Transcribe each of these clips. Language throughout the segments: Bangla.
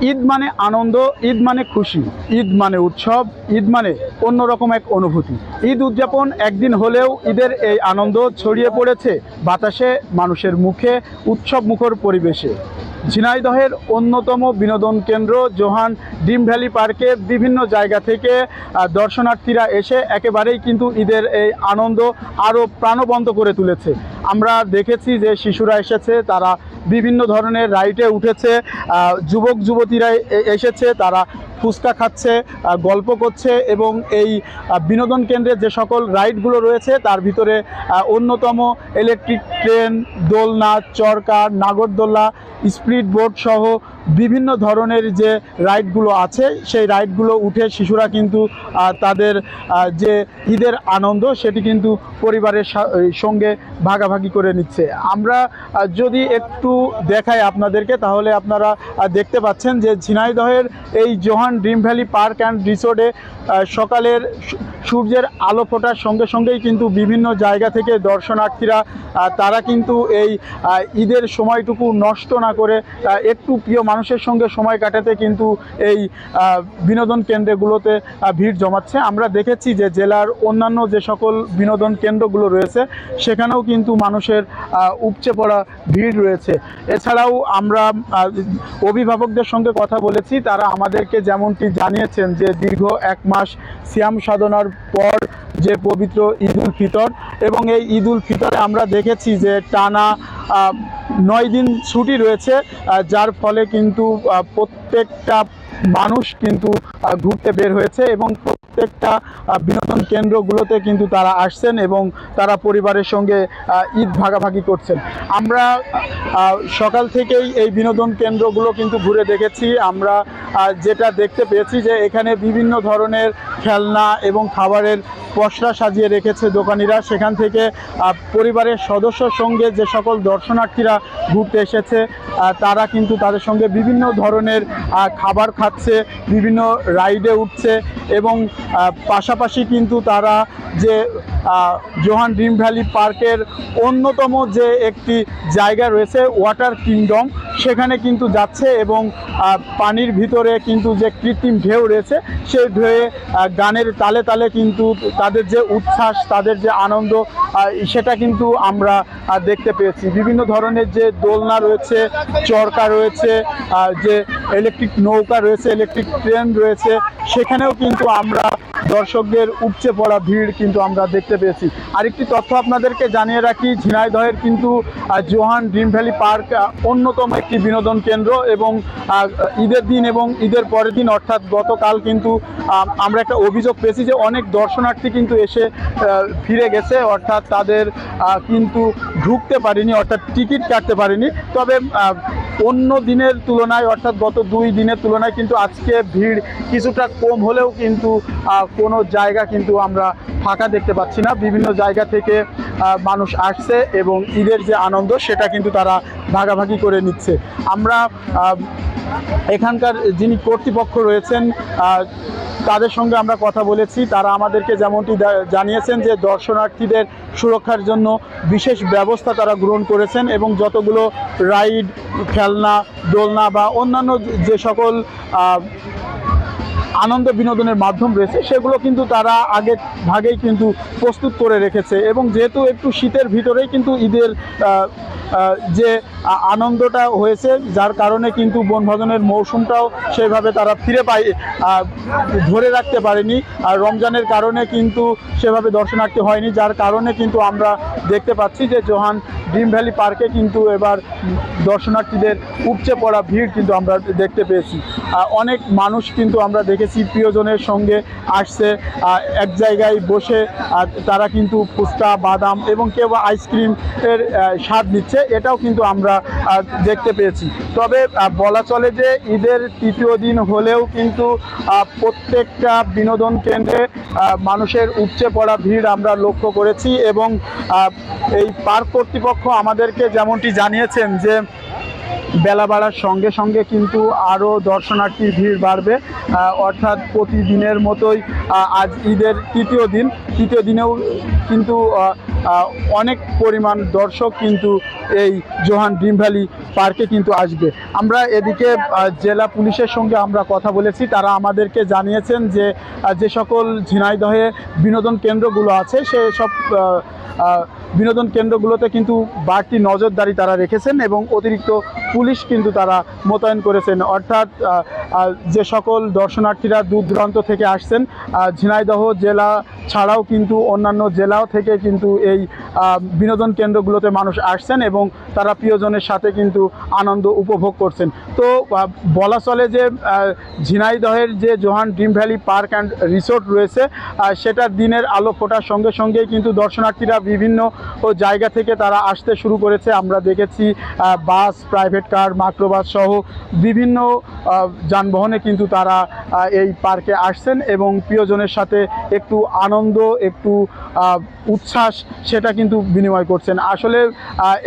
ঈদ মানে আনন্দ, ঈদ মানে খুশি, ঈদ মানে উৎসব, ঈদ মানে অন্যরকম এক অনুভূতি। ঈদ উদযাপন একদিন হলেও ঈদের এই আনন্দ ছড়িয়ে পড়েছে বাতাসে, মানুষের মুখে, উৎসব মুখর পরিবেশে। ঝিনাইদহের অন্যতম বিনোদন কেন্দ্র জোহান ড্রিম ভ্যালি পার্কে বিভিন্ন জায়গা থেকে দর্শনার্থীরা এসে একেবারেই কিন্তু ঈদের এই আনন্দ আরও প্রাণবন্ত করে তুলেছে। আমরা দেখেছি যে শিশুরা এসেছে, তারা বিভিন্ন ধরনের রাইডে উঠেছে, যুবক যুবতীরা এসেছে, তারা ফুচকা খাচ্ছে, গল্প করছে এবং এই বিনোদন কেন্দ্রে যে সকল রাইডগুলো রয়েছে তার ভিতরে অন্যতম ইলেকট্রিক ট্রেন, দোলনা, চরকা, নাগরদোলা, স্পিড বোট সহ বিভিন্ন ধরনের যে রাইডগুলো আছে সেই রাইডগুলো উঠে শিশুরা কিন্তু তাদের যে ঈদের আনন্দ সেটি কিন্তু পরিবারের সঙ্গে ভাগাভাগি করে নিচ্ছে। আমরা যদি একটু দেখাই আপনাদেরকে তাহলে আপনারা দেখতে পাচ্ছেন যে ঝিনাইদহের এই Johan dream valley park and রিসোর্টে সকালের সূর্যের আলো ফোটার সঙ্গে সঙ্গেই কিন্তু বিভিন্ন জায়গা থেকে দর্শনার্থীরা তারা কিন্তু এই ঈদের সময়টুকু নষ্ট না করে একটু প্রিয় মানুষের সঙ্গে সময় কাটাতে কিন্তু এই বিনোদন কেন্দ্রগুলোতে ভিড় জমাচ্ছে। আমরা দেখেছি যে জেলার অন্যান্য যে সকল বিনোদন কেন্দ্রগুলো রয়েছে সেখানেও কিন্তু মানুষের উপচে পড়া ভিড় রয়েছে। এছাড়াও আমরা অভিভাবকদের সঙ্গে কথা বলেছি, তারা আমাদেরকে যেমনটি জানিয়েছেন যে দীর্ঘ 1 মাস সিয়াম সাধনার পর যে পবিত্র ঈদ উল ফিতর, এবং এই ঈদ উল ফিতরে আমরা দেখেছি যে টানা 9 দিন ছুটি রয়েছে, যার ফলে কিন্তু প্রত্যেকটা মানুষ কিন্তু ঘুরতে বের হয়েছে এবং প্রত্যেকটা বিনোদন কেন্দ্রগুলোতে কিন্তু তারা আসছেন এবং তারা পরিবারের সঙ্গে ঈদ ভাগাভাগি করছেন। আমরা সকাল থেকেই এই বিনোদন কেন্দ্রগুলো কিন্তু ঘুরে দেখেছি। আমরা যেটা দেখতে পেয়েছি যে এখানে বিভিন্ন ধরনের খেলনা এবং খাবারের পসরা সাজিয়ে রেখেছে দোকানিরা। সেখান থেকে পরিবারের সদস্যর সঙ্গে যে সকল দর্শনার্থীরা ঘুরতে এসেছে তারা কিন্তু তাদের সঙ্গে বিভিন্ন ধরনের খাবার খাচ্ছে, বিভিন্ন রাইডে উঠছে এবং পাশাপাশি কিন্তু তারা যে জোহান ড্রিম ভ্যালি পার্কের অন্যতম যে একটি জায়গা রয়েছে ওয়াটার কিংডম, সেখানে কিন্তু যাচ্ছে এবং পানির ভিতরে কিন্তু যে কৃত্রিম ঢেউ রয়েছে সেই ঢেউয়ে গানের তালে তালে কিন্তু তাদের যে উচ্ছ্বাস, তাদের যে আনন্দ সেটা কিন্তু আমরা দেখতে পেয়েছি। বিভিন্ন ধরনের যে দোলনা রয়েছে, চরকা রয়েছে, যে ইলেকট্রিক নৌকা রয়েছে, ইলেকট্রিক ট্রেন রয়েছে, সেখানেও কিন্তু আমরা দর্শকদের উপচে পড়া ভিড় কিন্তু আমরা দেখতে পেয়েছি। আরেকটি তথ্য আপনাদেরকে জানিয়ে রাখি, ঝিনাইদহের কিন্তু জোহান ড্রিম ভ্যালি পার্ক অন্যতম একটি বিনোদন কেন্দ্র এবং ঈদের দিন এবং ঈদের পরের দিন অর্থাৎ গতকাল কিন্তু আমরা একটা অভিযোগ পেয়েছি যে অনেক দর্শনার্থী কিন্তু এসে ফিরে গেছে, অর্থাৎ তাদের কিন্তু ঢুকতে পারেনি, অর্থাৎ টিকিট কাটতে পারেনি। তবে অন্য দিনের তুলনায় অর্থাৎ গত 2 দিনের তুলনায় কিন্তু আজকে ভিড় কিছুটা কম হলেও কিন্তু কোনো জায়গা কিন্তু আমরা ফাঁকা দেখতে পাচ্ছি না। বিভিন্ন জায়গা থেকে মানুষ আসছে এবং ঈদের যে আনন্দ সেটা কিন্তু তারা ভাগাভাগি করে নিচ্ছে। আমরা এখানকার যিনি কর্তৃপক্ষ রয়েছেন তাদের সঙ্গে আমরা কথা বলেছি, তারা আমাদেরকে যেমনটি জানিয়েছেন যে দর্শনার্থীদের সুরক্ষার জন্য বিশেষ ব্যবস্থা তারা গ্রহণ করেছেন এবং যতগুলো রাইড, খেলনা, দোলনা বা অন্যান্য যে সকল আনন্দ বিনোদনের মাধ্যম রয়েছে সেগুলো কিন্তু তারা আগে ভাগেই কিন্তু প্রস্তুত করে রেখেছে। এবং যেহেতু একটু শীতের ভিতরেই কিন্তু ঈদের যে আনন্দটা হয়েছে, যার কারণে কিন্তু বনভোজনের মৌসুমটাও সেভাবে তারা ফিরে ধরে রাখতে পারেনি। আর রমজানের কারণে কিন্তু সেভাবে দর্শনার্থী হয়নি, যার কারণে কিন্তু আমরা দেখতে পাচ্ছি যে জোহান ড্রিম ভ্যালি পার্কে কিন্তু এবার দর্শনার্থীদের উপচে পড়া ভিড় কিন্তু আমরা দেখতে পেয়েছি। অনেক মানুষ কিন্তু আমরা দেখেছি প্রিয়জনের সঙ্গে আসছে, এক জায়গায় বসে তারা কিন্তু ফুচকা, বাদাম এবং কেউ আইসক্রিমের স্বাদ নিচ্ছে, এটাও কিন্তু আমরা দেখতে পেয়েছি। তবে বলা চলে যে ঈদের 3য় দিন হলেও কিন্তু প্রত্যেকটা বিনোদন কেন্দ্রে মানুষের উপচে পড়া ভিড় আমরা লক্ষ্য করেছি এবং এই পার্ক কর্তৃপক্ষ আমাদেরকে যেমনটি জানিয়েছেন যে বেলা বাড়ার সঙ্গে সঙ্গে কিন্তু আরও দর্শনার্থীর ভিড় বাড়বে, অর্থাৎ প্রতিদিনের মতোই আজ ঈদের 3য় দিন, 3য় দিনেও কিন্তু অনেক পরিমাণ দর্শক কিন্তু এই জোহান ড্রিম ভ্যালি পার্কে কিন্তু আসবে। আমরা এদিকে জেলা পুলিশের সঙ্গে আমরা কথা বলেছি, তারা আমাদেরকে জানিয়েছেন যে যে সকল ঝিনাইদহে বিনোদন কেন্দ্রগুলো আছে সেসব বিনোদন কেন্দ্রগুলোতে কিন্তু বাড়তি নজরদারি তারা রেখেছেন এবং অতিরিক্ত পুলিশ কিন্তু তারা মোতায়েন করেছেন। অর্থাৎ যে সকল দর্শনার্থীরা দূর দূরান্ত থেকে আসছেন, ঝিনাইদহ জেলা ছাড়াও কিন্তু অন্যান্য জেলাও থেকে কিন্তু এই বিনোদন কেন্দ্রগুলোতে মানুষ আসছেন এবং তারা প্রিয়জনের সাথে কিন্তু আনন্দ উপভোগ করছেন। তো বলা চলে যে ঝিনাইদহের যে Johan dream valley park and resort রয়েছে সেটা দিনের আলো ফোটার সঙ্গে সঙ্গেই কিন্তু দর্শনার্থীরা বিভিন্ন জায়গা থেকে তারা আসতে শুরু করেছে। আমরা দেখেছি বাস, প্রাইভেট কার, মাইক্রোবাস সহ বিভিন্ন যানবাহনে কিন্তু তারা এই পার্কে আসছেন এবং প্রিয়জনের সাথে একটু আনন্দ, একটু উচ্ছ্বাস সেটা কিন্তু বিনিময় করছেন। আসলে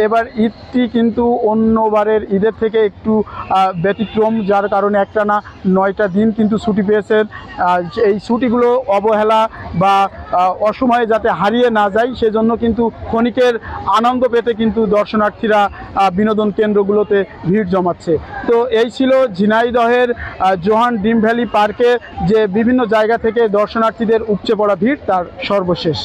এবার ঈদটি কিন্তু অন্যবারের ঈদের থেকে একটু ব্যতিক্রম, যার কারণে একটানা 9টা দিন কিন্তু ছুটি পেয়েছেন। এই ছুটিগুলো অবহেলা বা অসময়ে যাতে হারিয়ে না যায় সেজন্য কিন্তু ক্ষণিকের আনন্দ পেতে কিন্তু দর্শনার্থীরা বিনোদন কেন্দ্রগুলোতে ভিড় জমাচ্ছে। তো এই ছিল ঝিনাইদহের জোহান ড্রিম ভ্যালি পার্কে যে বিভিন্ন জায়গা থেকে দর্শনার্থীদের উপচে পড়া ভিড় তার সর্বশেষ।